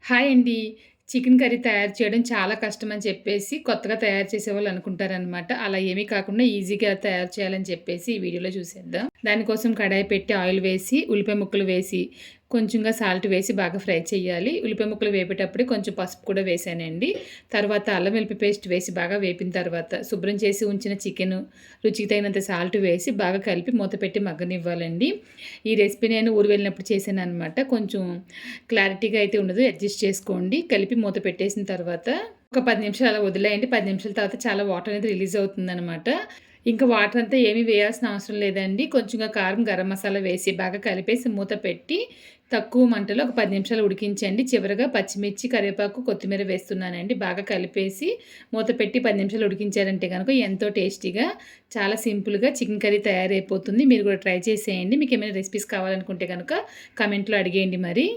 Hi అండి. Chicken curry తయారు చేయడం చాలా కష్టమని చెప్పేసి కొత్తగా తయారు చేసేవాళ్ళు అనుకుంటారనమాట. అలా ఏమీ కాకుండా ఈజీగా తయారు చేయాలని చెప్పేసి ఈ వీడియోలో చూసేద్దాం. దానికోసం కడాయి పెట్టి ఆయిల్ వేసి, ఉల్లిపాయ ముక్కలు వేసి, కొంచెంగా సాల్ట్ వేసి బాగా ఫ్రై చేయాలి. ఉల్లిపాయ ముక్కలు వేపేటప్పుడే కొంచెం పసుపు కూడా వేసానండి. తర్వాత అల్లం వెల్లుల్లి పేస్ట్ వేసి బాగా వేపిన తర్వాత శుభ్రం చేసి ఉంచిన చికెను, రుచికి తగినంత సాల్ట్ వేసి బాగా కలిపి మూత పెట్టి మగ్గనివ్వాలండి. ఈ రెసిపీ నేను ఊరు వెళ్ళినప్పుడు చేశాననమాట. కొంచెం క్లారిటీగా అయితే ఉండదు. అడ్జస్ట్ చేసుకోండి. కలిపి మూత పెట్టేసిన తర్వాత ఒక 10 నిమిషాలు అలా వదిలేయండి. 10 నిమిషాల తర్వాత చాలా వాటర్ అనేది రిలీజ్ అవుతుందనమాట. ఇంకా వాటర్ అంతా ఏమీ వేయాల్సిన అవసరం లేదండి. కొంచెంగా కారం, గరం మసాలా వేసి బాగా కలిపేసి మూత పెట్టి తక్కువ మంటలో ఒక 10 నిమిషాలు ఉడికించండి. చివరగా పచ్చిమిర్చి, కరివేపాకు, కొత్తిమీర వేస్తున్నానండి. బాగా కలిపేసి మూత పెట్టి 10 నిమిషాలు ఉడికించారంటే గనుక ఎంతో టేస్టీగా చాలా సింపుల్‌గా చికెన్ కర్రీ తయారైపోతుంది. మీరు కూడా ట్రై చేసేయండి. మీకేమైనా రెసిపీస్ కావాలనుకుంటే గనుక కామెంట్‌లో అడిగేయండి మరి.